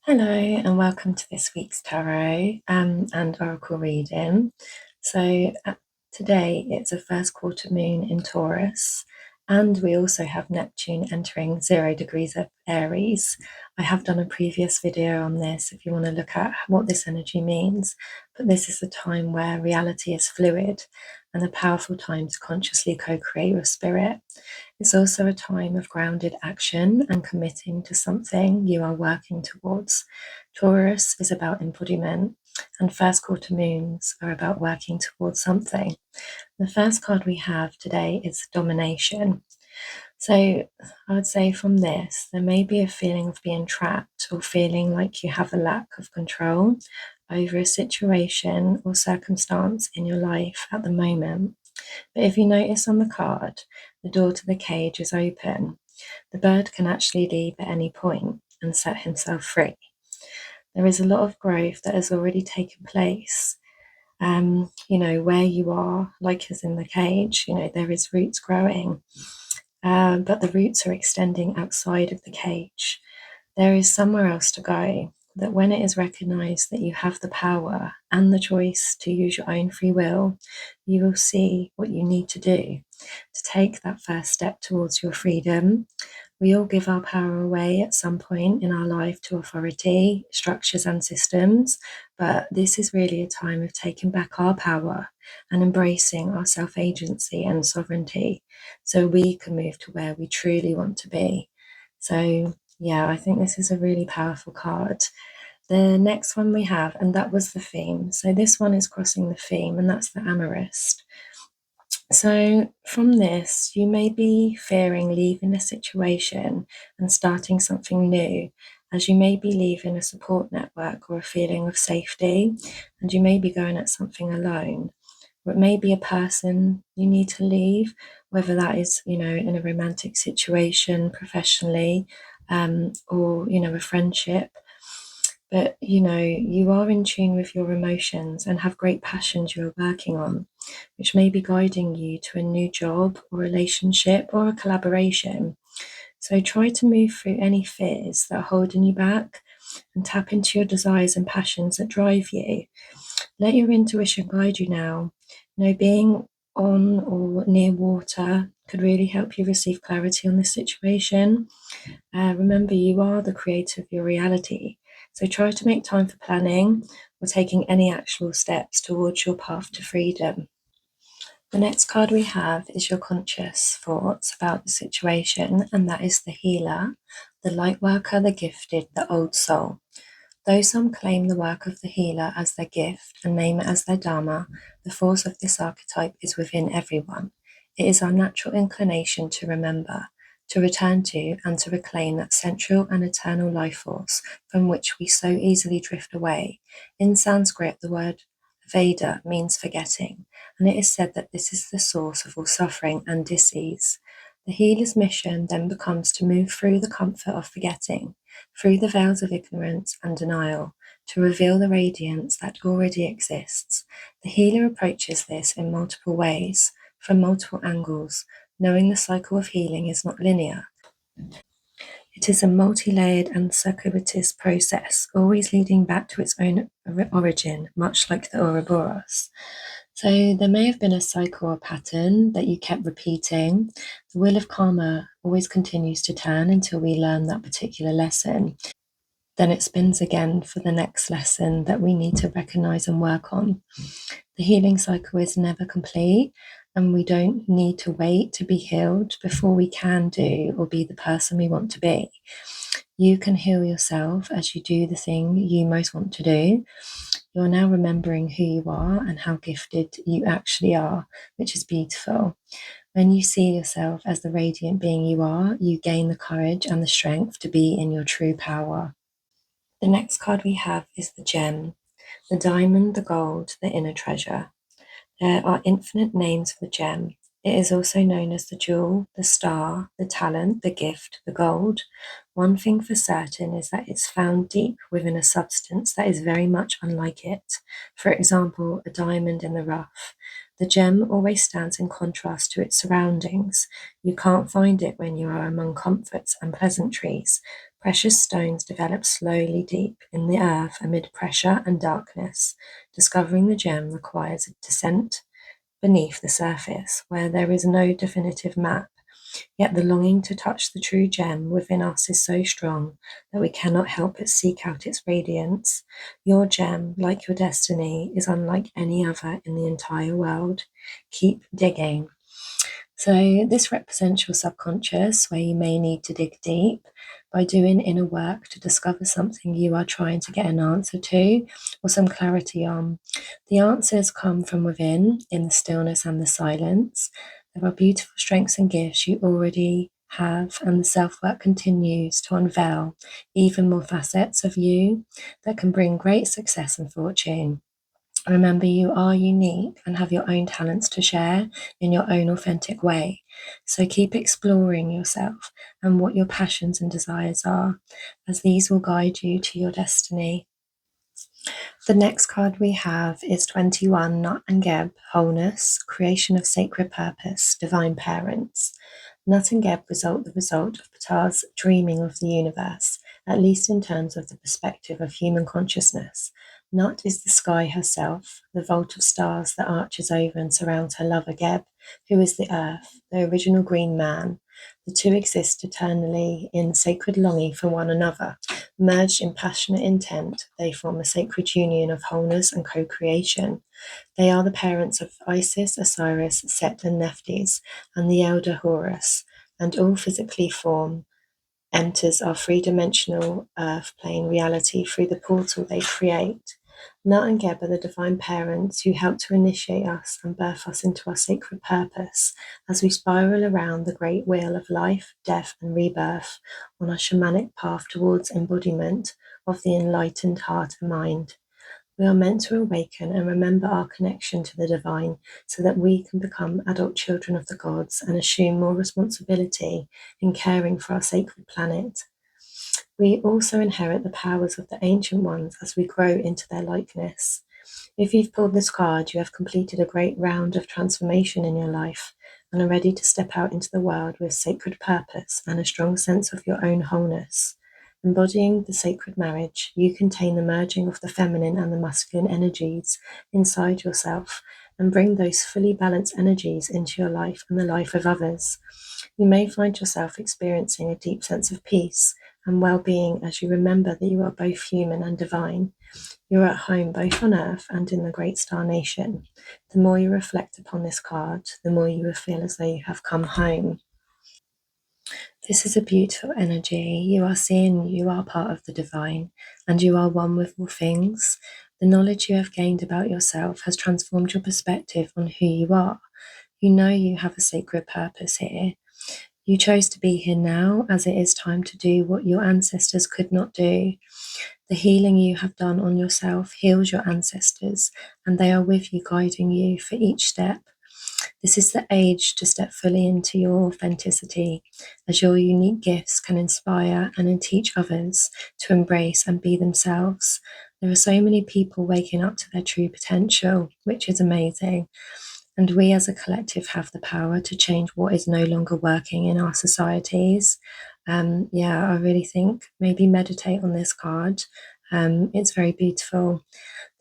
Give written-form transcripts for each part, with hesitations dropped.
Hello, and welcome to this week's tarot and oracle reading. Today it's a first quarter moon in Taurus, and we also have Neptune entering 0 degrees of Aries. I have done a previous video on this if you want to look at what this energy means, but this is a time where reality is fluid and a powerful time to consciously co-create with spirit. It's also a time of grounded action and committing to something you are working towards. Taurus is about embodiment, and first quarter moons are about working towards something. The first card we have today is Domination. So I would say from this, there may be a feeling of being trapped or feeling like you have a lack of control over a situation or circumstance in your life at the moment. But if you notice on the card, the door to the cage is open. The bird can actually leave at any point and set himself free. There is a lot of growth that has already taken place. Where you are, like as in the cage, there is roots growing, but the roots are extending outside of the cage. There is somewhere else to go, that when it is recognized that you have the power and the choice to use your own free will, you will see what you need to do to take that first step towards your freedom. We all give our power away at some point in our life to authority, structures, and systems, but this is really a time of taking back our power and embracing our self agency and sovereignty so we can move to where we truly want to be. So, yeah, I think this is a really powerful card. The next one we have, and that was the theme. So, this one is crossing the theme, and that's the Amorist. So, from this, you may be fearing leaving a situation and starting something new, as you may be leaving a support network or a feeling of safety, and you may be going at something alone. Or it may be a person you need to leave, whether that is, in a romantic situation, professionally, or, a friendship. But, you are in tune with your emotions and have great passions you're working on, which may be guiding you to a new job or relationship or a collaboration. So try to move through any fears that are holding you back and tap into your desires and passions that drive you. Let your intuition guide you now. Being on or near water could really help you receive clarity on this situation. Remember, you are the creator of your reality. So try to make time for planning or taking any actual steps towards your path to freedom. The next card we have is your conscious thoughts about the situation, and that is the healer, the light worker, the gifted, the old soul. Though some claim the work of the healer as their gift and name it as their dharma, the force of this archetype is within everyone. It is our natural inclination to remember, to return to, and to reclaim that central and eternal life force from which we so easily drift away. In Sanskrit, the word Veda means forgetting, and it is said that this is the source of all suffering and disease. The healer's mission then becomes to move through the comfort of forgetting, through the veils of ignorance and denial, to reveal the radiance that already exists. The healer approaches this in multiple ways, from multiple angles, knowing the cycle of healing is not linear. It is a multi-layered and circuitous process, always leading back to its own origin, much like the Ouroboros. So there may have been a cycle or pattern that you kept repeating. The wheel of karma always continues to turn until we learn that particular lesson. Then it spins again for the next lesson that we need to recognize and work on. The healing cycle is never complete, and we don't need to wait to be healed before we can do or be the person we want to be. You can heal yourself as you do the thing you most want to do. You're now remembering who you are and how gifted you actually are, which is beautiful. When you see yourself as the radiant being you are, you gain the courage and the strength to be in your true power. The next card we have is the gem, the diamond, the gold, the inner treasure. There are infinite names for the gem. It is also known as the jewel, the star, the talent, the gift, the gold. One thing for certain is that it's found deep within a substance that is very much unlike it. For example, a diamond in the rough. The gem always stands in contrast to its surroundings. You can't find it when you are among comforts and pleasantries, Precious stones develop slowly deep in the earth amid pressure and darkness. Discovering the gem requires a descent beneath the surface, where there is no definitive map. Yet the longing to touch the true gem within us is so strong that we cannot help but seek out its radiance. Your gem, like your destiny, is unlike any other in the entire world. Keep digging. So, this represents your subconscious, where you may need to dig deep by doing inner work to discover something you are trying to get an answer to or some clarity on. The answers come from within, in the stillness and the silence. There are beautiful strengths and gifts you already have, and the self work continues to unveil even more facets of you that can bring great success and fortune. Remember, you are unique and have your own talents to share in your own authentic way. So keep exploring yourself and what your passions and desires are, as these will guide you to your destiny. The next card we have is 21, Nut and Geb, Wholeness, Creation of Sacred Purpose, Divine Parents. Nut and Geb the result of Ptah's dreaming of the universe, at least in terms of the perspective of human consciousness. Nut is the sky herself, the vault of stars that arches over and surrounds her lover Geb, who is the earth, the original green man. The two exist eternally in sacred longing for one another. Merged in passionate intent, they form a sacred union of wholeness and co-creation. They are the parents of Isis, Osiris, Set, and Nephthys, and the elder Horus, and all physically form enters our three-dimensional earth plane reality through the portal they create. Nut and Geb are the divine parents who help to initiate us and birth us into our sacred purpose as we spiral around the great wheel of life, death, and rebirth on our shamanic path towards embodiment of the enlightened heart and mind. We are meant to awaken and remember our connection to the divine so that we can become adult children of the gods and assume more responsibility in caring for our sacred planet. We also inherit the powers of the ancient ones as we grow into their likeness. If you've pulled this card, you have completed a great round of transformation in your life and are ready to step out into the world with sacred purpose and a strong sense of your own wholeness. Embodying the sacred marriage, you contain the merging of the feminine and the masculine energies inside yourself and bring those fully balanced energies into your life and the life of others. You may find yourself experiencing a deep sense of peace and well-being as you remember that you are both human and divine. You're at home both on Earth and in the great star nation. The more you reflect upon this card, the more you will feel as though you have come home. This is a beautiful energy. You are seeing you are part of the divine and you are one with all things. The knowledge you have gained about yourself has transformed your perspective on who you are. You know you have a sacred purpose here. You chose to be here now as it is time to do what your ancestors could not do. The healing you have done on yourself heals your ancestors, and they are with you, guiding you for each step. This is the age to step fully into your authenticity, as your unique gifts can inspire and teach others to embrace and be themselves. There are so many people waking up to their true potential, which is amazing. And we as a collective have the power to change what is no longer working in our societies. I really think maybe meditate on this card. It's very beautiful.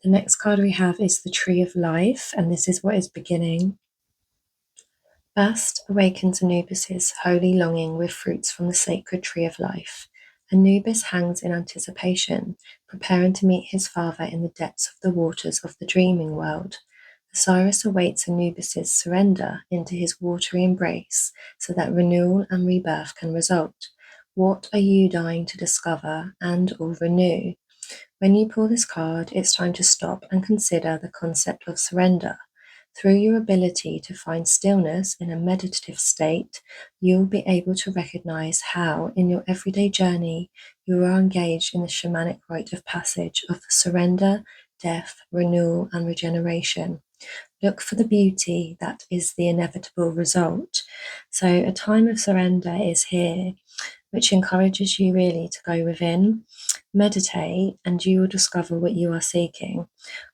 The next card we have is the Tree of Life, and this is what is beginning. Bast awakens Anubis's holy longing with fruits from the sacred Tree of Life. Anubis hangs in anticipation, preparing to meet his father in the depths of the waters of the dreaming world. Osiris awaits Anubis's surrender into his watery embrace so that renewal and rebirth can result. What are you dying to discover and or renew? When you pull this card, it's time to stop and consider the concept of surrender. Through your ability to find stillness in a meditative state, you'll be able to recognize how, in your everyday journey, you are engaged in the shamanic rite of passage of surrender, death, renewal, and regeneration. Look for the beauty that is the inevitable result. So, a time of surrender is here, which encourages you really to go within, meditate, and you will discover what you are seeking.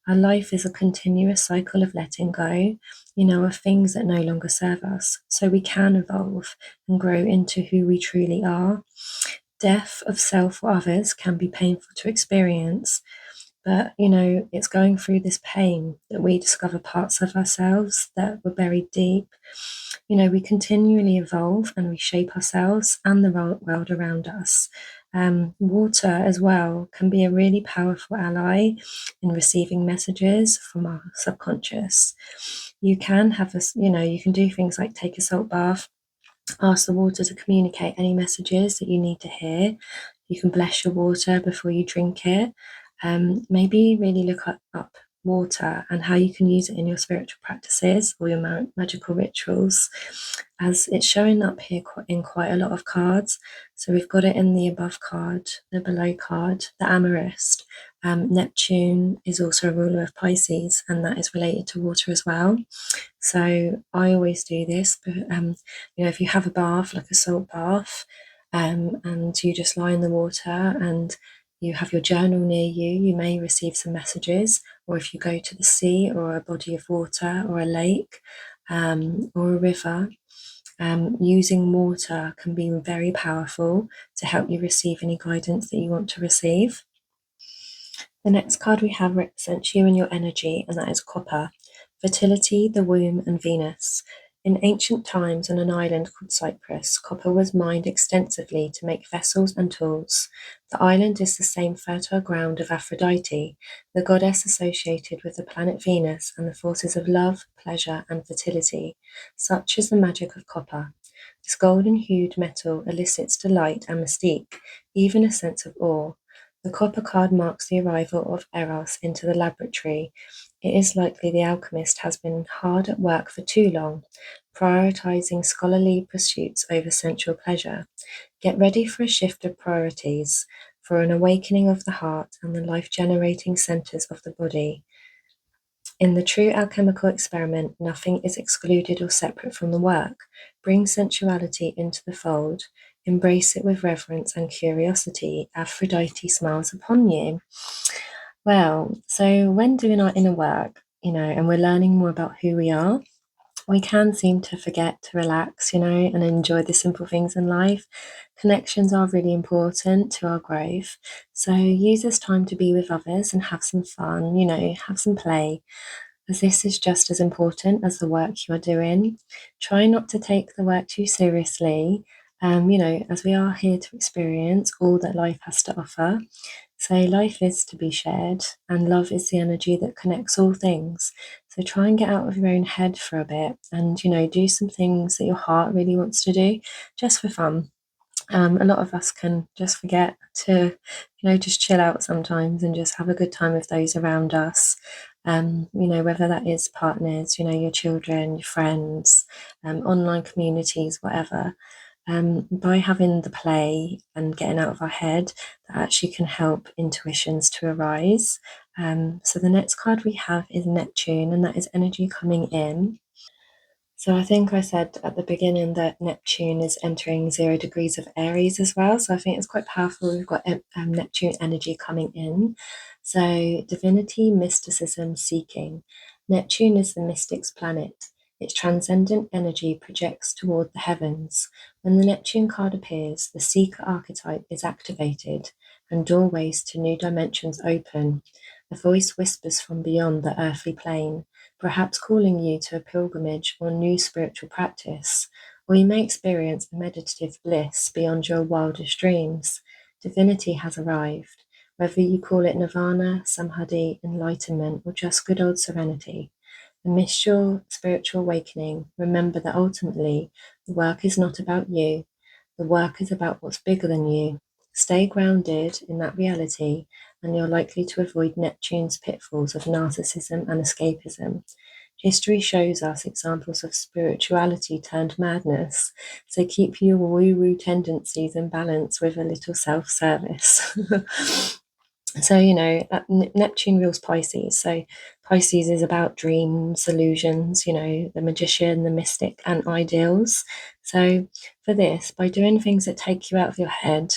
Our life is a continuous cycle of letting go, of things that no longer serve us, so we can evolve and grow into who we truly are. Death of self or others can be painful to experience, but it's going through this pain that we discover parts of ourselves that were buried deep. We continually evolve and reshape ourselves and the world around us. Water as well can be a really powerful ally in receiving messages from our subconscious. You can you can do things like take a salt bath, ask the water to communicate any messages that you need to hear. You can bless your water before you drink it. Maybe really look up water and how you can use it in your spiritual practices or your magical rituals, as it's showing up here in quite a lot of cards. So we've got it in the above card, the below card, the Amorist. Neptune is also a ruler of Pisces, and that is related to water as well. So I always do this, but if you have a bath, like a salt bath, and you just lie in the water and you have your journal near you, you may receive some messages. Or if you go to the sea or a body of water or a lake or a river, using water can be very powerful to help you receive any guidance that you want to receive. The next card we have represents you and your energy, and that is copper, fertility, the womb, and Venus. In ancient times, on an island called Cyprus, copper was mined extensively to make vessels and tools. The island is the same fertile ground of Aphrodite, the goddess associated with the planet Venus and the forces of love, pleasure, and fertility. Such is the magic of copper. This golden-hued metal elicits delight and mystique, even a sense of awe. The copper card marks the arrival of Eros into the laboratory. It is likely the alchemist has been hard at work for too long, prioritizing scholarly pursuits over sensual pleasure. Get ready for a shift of priorities, for an awakening of the heart and the life-generating centers of the body. In the true alchemical experiment, nothing is excluded or separate from the work. Bring sensuality into the fold. Embrace it with reverence and curiosity. Aphrodite smiles upon you. Well, so when doing our inner work, and we're learning more about who we are, we can seem to forget to relax, and enjoy the simple things in life. Connections are really important to our growth. So use this time to be with others and have some fun, have some play, as this is just as important as the work you are doing. Try not to take the work too seriously, as we are here to experience all that life has to offer. So life is to be shared, and love is the energy that connects all things. So try and get out of your own head for a bit and, do some things that your heart really wants to do just for fun. A lot of us can just forget to, just chill out sometimes and just have a good time with those around us. Whether that is partners, your children, your friends, online communities, whatever. By having the play and getting out of our head, that actually can help intuitions to arise. So the next card we have is Neptune, and that is energy coming in. So I think I said at the beginning that Neptune is entering 0 degrees of Aries as well. So I think it's quite powerful. We've got Neptune energy coming in. So divinity, mysticism, seeking. Neptune is the mystic's planet. Its transcendent energy projects toward the heavens. When the Neptune card appears, the seeker archetype is activated and doorways to new dimensions open. A voice whispers from beyond the earthly plane, perhaps calling you to a pilgrimage or new spiritual practice, or you may experience a meditative bliss beyond your wildest dreams. Divinity has arrived, whether you call it nirvana, samadhi, enlightenment, or just good old serenity. Amidst your spiritual awakening, remember that ultimately the work is not about you. The work is about what's bigger than you. Stay grounded in that reality, and you're likely to avoid Neptune's pitfalls of narcissism and escapism. History shows us examples of spirituality turned madness, so keep your woo-woo tendencies in balance with a little self-service. So, Neptune rules Pisces. So, Pisces is about dreams, illusions, the magician, the mystic, and ideals. So, for this, by doing things that take you out of your head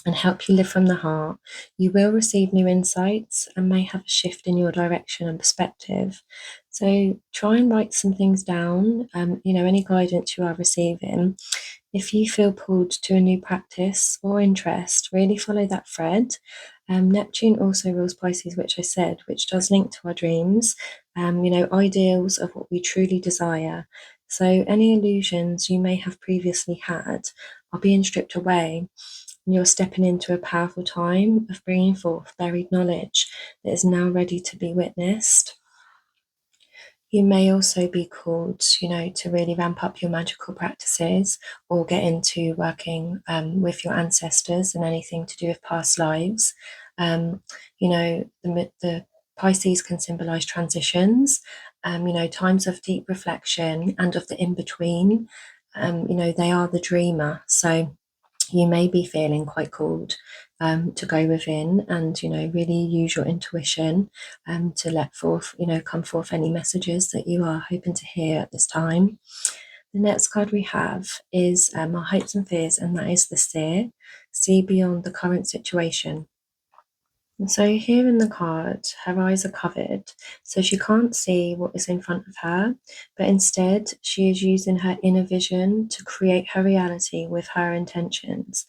and help you live from the heart, you will receive new insights and may have a shift in your direction and perspective. So, try and write some things down, any guidance you are receiving. if you feel pulled to a new practice or interest, really follow that thread. Neptune also rules Pisces, which I said, which does link to our dreams, ideals of what we truly desire. So any illusions you may have previously had are being stripped away. And you're stepping into a powerful time of bringing forth buried knowledge that is now ready to be witnessed. You may also be called, to really ramp up your magical practices or get into working with your ancestors and anything to do with past lives. The Pisces can symbolize transitions, times of deep reflection and of the in between. They are the dreamer. So you may be feeling quite called to go within and really use your intuition to let forth come forth any messages that you are hoping to hear at this time. The next card we have is our hopes and fears, and that is the Seer. See beyond the current situation. And so here in the card, her eyes are covered, so she can't see what is in front of her, but instead she is using her inner vision to create her reality with her intentions.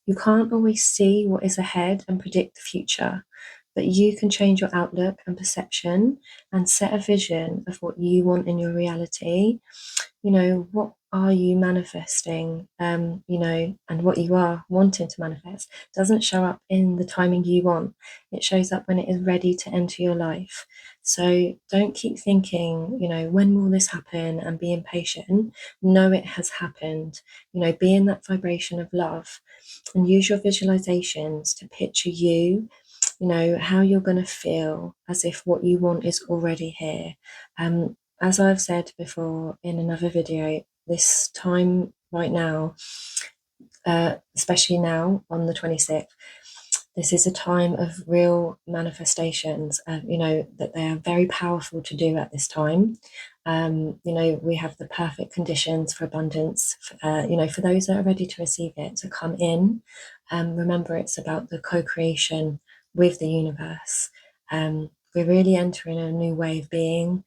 You can't always see what is ahead and predict the future, but you can change your outlook and perception and set a vision of what you want in your reality. What are you manifesting, and what you are wanting to manifest doesn't show up in the timing you want. It shows up when it is ready to enter your life. So don't keep thinking, when will this happen, and be impatient. Know it has happened. Be in that vibration of love and use your visualizations to picture how you're going to feel as if what you want is already here. As I've said before in another video, this time right now, especially now on the 26th, this is a time of real manifestations, that they are very powerful to do at this time. We have the perfect conditions for abundance, for those that are ready to receive it, to come in. Remember, it's about the co-creation with the universe. We're really entering a new way of being.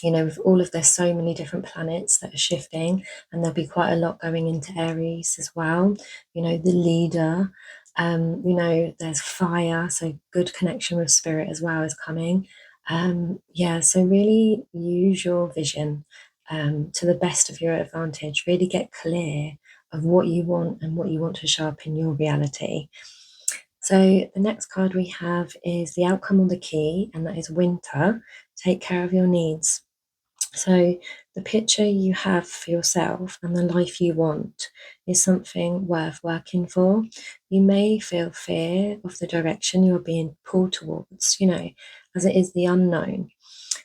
With all of, there's so many different planets that are shifting, and there'll be quite a lot going into Aries as well. The leader, there's fire, so good connection with spirit as well is coming. So really use your vision to the best of your advantage. Really get clear of what you want and what you want to show up in your reality. So the next card we have is the outcome on the key, and that is Winter. Take care of your needs. So the picture you have for yourself and the life you want is something worth working for. You may feel fear of the direction you're being pulled towards, as it is the unknown.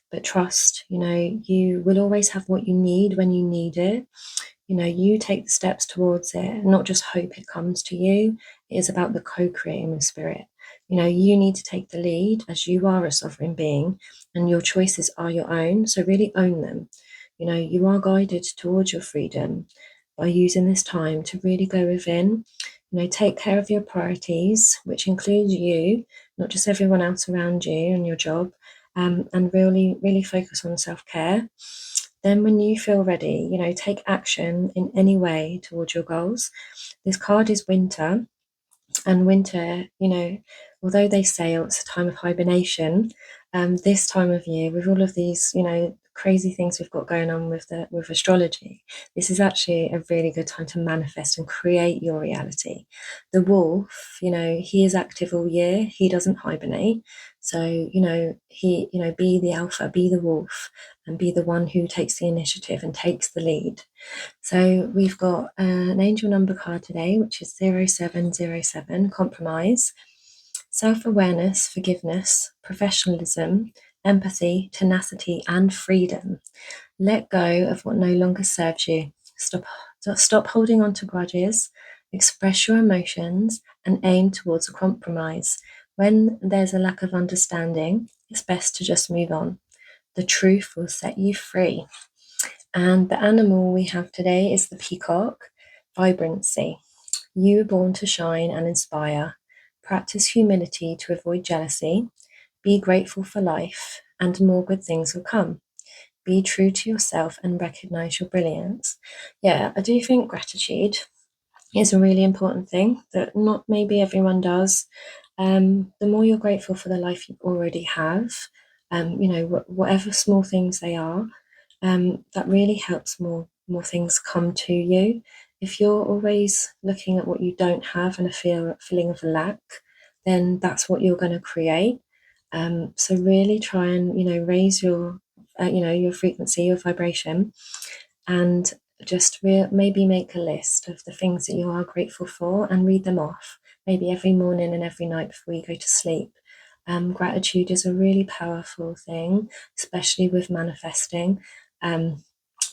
But trust, you will always have what you need when you need it. You take the steps towards it, not just hope it comes to you. It is about the co-creating with spirit. You need to take the lead, as you are a sovereign being and your choices are your own. So really own them. You are guided towards your freedom by using this time to really go within. Take care of your priorities, which includes you, not just everyone else around you and your job, and really, really focus on self-care. Then when you feel ready, take action in any way towards your goals. This card is Winter, and winter, although they say it's a time of hibernation, this time of year, with all of these, crazy things we've got going on with astrology, this is actually a really good time to manifest and create your reality. The wolf, he is active all year. He doesn't hibernate. So, be the alpha, be the wolf, and be the one who takes the initiative and takes the lead. So we've got an angel number card today, which is 0707, compromise, self-awareness, forgiveness, professionalism, empathy, tenacity, and freedom. Let go of what no longer serves you. Stop holding on to grudges, express your emotions, and aim towards a compromise. When there's a lack of understanding, it's best to just move on. The truth will set you free. And the animal we have today is the peacock. Vibrancy. You were born to shine and inspire. Practice humility to avoid jealousy. Be grateful for life, and more good things will come. be true to yourself and recognize your brilliance. Yeah, I do think gratitude is a really important thing that not maybe everyone does. The more you're grateful for the life you already have, whatever small things they are, that really helps more things come to you. If you're always looking at what you don't have and a feeling of lack, then that's what you're going to create. So really try and raise your frequency, your vibration, and just maybe make a list of the things that you are grateful for and read them off, maybe every morning and every night before you go to sleep. Gratitude is a really powerful thing, especially with manifesting.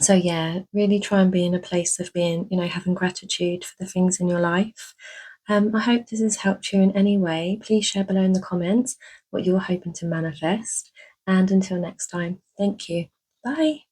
So yeah, really try and be in a place of being, having gratitude for the things in your life. I hope this has helped you in any way. Please share below in the comments what you're hoping to manifest. And until next time, thank you. Bye.